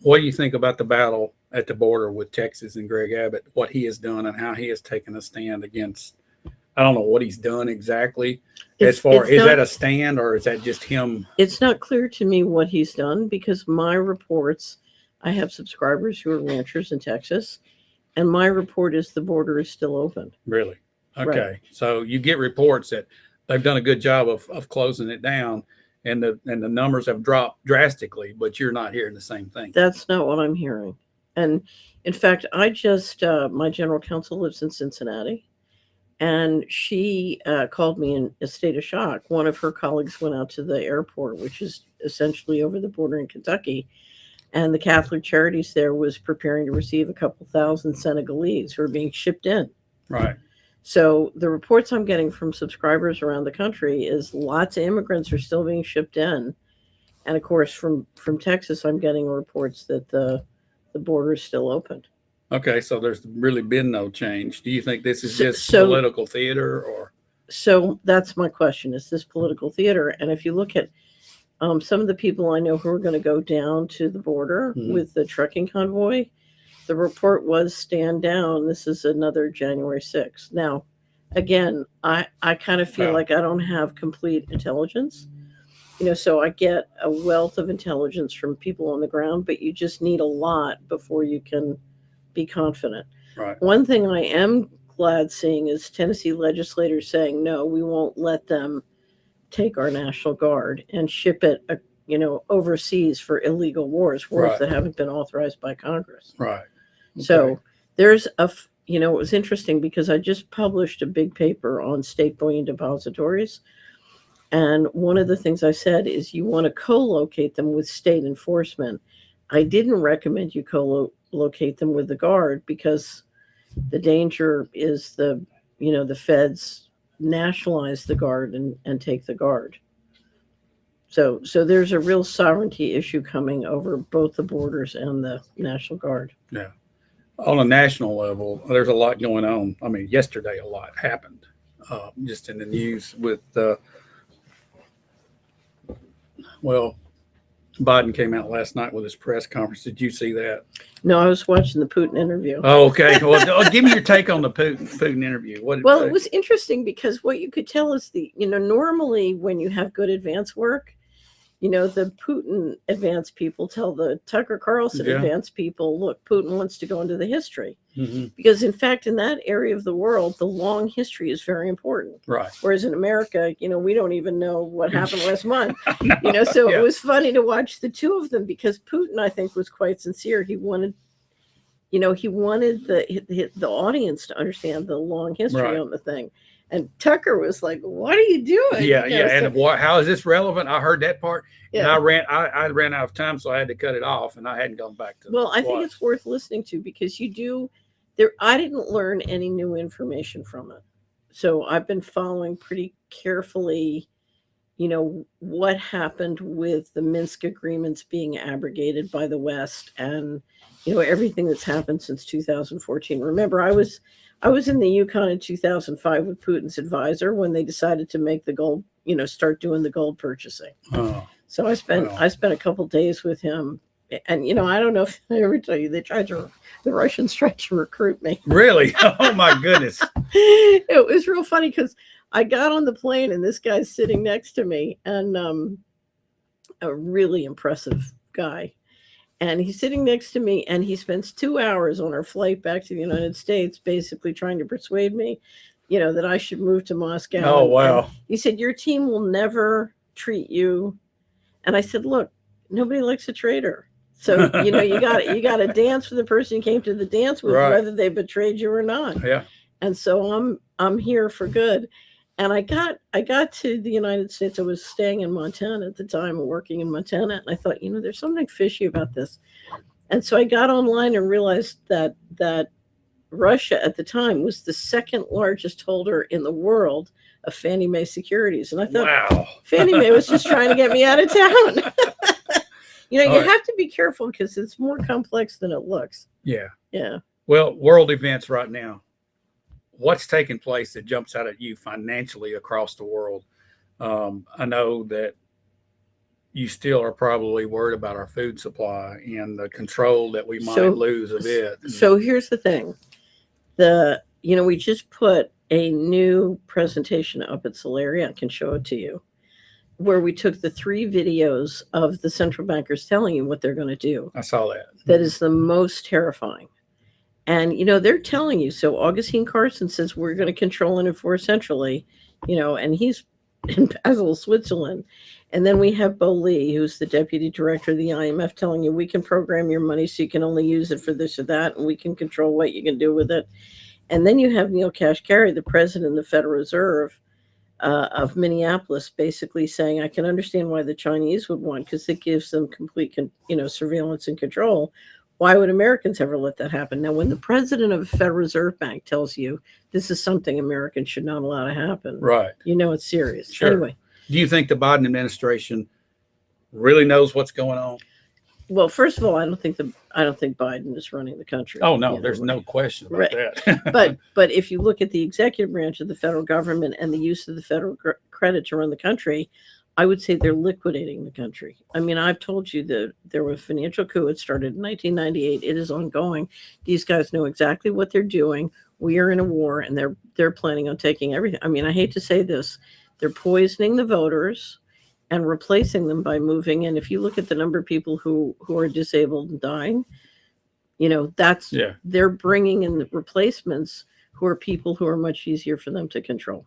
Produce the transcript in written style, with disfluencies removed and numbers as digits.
What do you think about the battle at the border with Texas and Greg Abbott, what he has done and how he has taken a stand against? I don't know what he's done exactly. Is that a stand or is that just him? It's not clear to me what he's done because my reports, I have subscribers who are ranchers in Texas, and my report is the border is still open. Really? Okay. Right. So you get reports that they've done a good job of closing it down and the numbers have dropped drastically, but you're not hearing the same thing. That's not what I'm hearing. And in fact, I just, my general counsel lives in Cincinnati, and she called me in a state of shock. One of her colleagues went out to the airport, which is essentially over the border in Kentucky, and the Catholic Charities there was preparing to receive a couple thousand Senegalese who are being shipped in. Right. So the reports I'm getting from subscribers around the country is lots of immigrants are still being shipped in. And of course, from Texas, I'm getting reports that the border is still open. Okay, so there's really been no change. Do you think this is just political theater, or? So that's my question. Is this political theater? And if you look at some of the people I know who are going to go down to the border with the trucking convoy, the report was stand down. This is another January 6th. Now, again, I kind of feel like I don't have complete intelligence. So I get a wealth of intelligence from people on the ground, but you just need a lot before you can be confident. Right. One thing I am glad seeing is Tennessee legislators saying, no, we won't let them take our National Guard and ship it, overseas for illegal wars that haven't been authorized by Congress. Right. Okay. So there's it was interesting because I just published a big paper on state bullion depositories. And one of the things I said is you want to co-locate them with state enforcement. I didn't recommend you co-locate them with the Guard because the danger is the feds nationalize the Guard and take the Guard. So there's a real sovereignty issue coming over both the borders and the National Guard. Yeah. On a national level, there's a lot going on. I mean, yesterday a lot happened just in the news with, Biden came out last night with his press conference. Did you see that? No, I was watching the Putin interview. Oh, okay. Well, give me your take on the Putin interview. It was interesting because what you could tell is normally when you have good advance work, the Putin advance people tell the Tucker Carlson advance people, look, Putin wants to go into the history. Mm-hmm. Because in fact, in that area of the world, the long history is very important. Right. Whereas in America, we don't even know what happened last month. So it was funny to watch the two of them because Putin, I think, was quite sincere. He wanted the audience to understand the long history on the thing. And Tucker was like, "What are you doing?" Yeah, And how is this relevant? I heard that part, and I ran out of time, so I had to cut it off, and I hadn't gone back to. Well, I think it's worth listening to because I didn't learn any new information from it, so I've been following pretty carefully, what happened with the Minsk agreements being abrogated by the West, and everything that's happened since 2014. Remember, I was in the Yukon in 2005 with Putin's advisor when they decided to make the gold, start doing the gold purchasing. Oh, so I spent a couple days with him, and I don't know if I ever tell you the Russians tried to recruit me. Really? Oh my goodness! It was real funny because I got on the plane and this guy's sitting next to me, and a really impressive guy. And he's sitting next to me, and he spends 2 hours on our flight back to the United States, basically trying to persuade me, that I should move to Moscow. Oh, wow. And he said, your team will never treat you. And I said, look, nobody likes a traitor. So, you got to dance with the person you came to the dance with, whether they betrayed you or not. Yeah. And so I'm here for good. And I got to the United States. I was staying in Montana at the time, working in Montana. And I thought, there's something fishy about this. And so I got online and realized that Russia at the time was the second largest holder in the world of Fannie Mae securities. And I thought, wow. Fannie Mae was just trying to get me out of town. You have to be careful because it's more complex than it looks. Yeah. Yeah. Well, world events right now. What's taking place that jumps out at you financially across the world? I know that you still are probably worried about our food supply and the control that we might So- lose of it. So here's the thing. We just put a new presentation up at Solari. I can show it to you, where we took the 3 videos of the central bankers telling you what they're going to do. I saw that. That is the most terrifying. And, they're telling you. So Augustine Carson says we're going to control and enforce centrally, and he's in Basel, Switzerland. And then we have Bo Lee, who's the deputy director of the IMF, telling you we can program your money so you can only use it for this or that, and we can control what you can do with it. And then you have Neil Kashkari, the president of the Federal Reserve of Minneapolis, basically saying, I can understand why the Chinese would want, because it gives them complete, surveillance and control. Why would Americans ever let that happen? Now, when the president of a Federal Reserve Bank tells you this is something Americans should not allow to happen, Right. It's serious. Sure. Anyway. Do you think the Biden administration really knows what's going on? Well, first of all, I don't think Biden is running the country. Oh no, there's no question about that. but if you look at the executive branch of the federal government and the use of the federal credit to run the country, I would say they're liquidating the country. I mean, I've told you that there was a financial coup. It started in 1998. It is ongoing. These guys know exactly what they're doing. We are in a war, and they're planning on taking everything. I mean, I hate to say this, they're poisoning the voters and replacing them by moving in. If you look at the number of people who are disabled and dying, they're bringing in the replacements who are people who are much easier for them to control.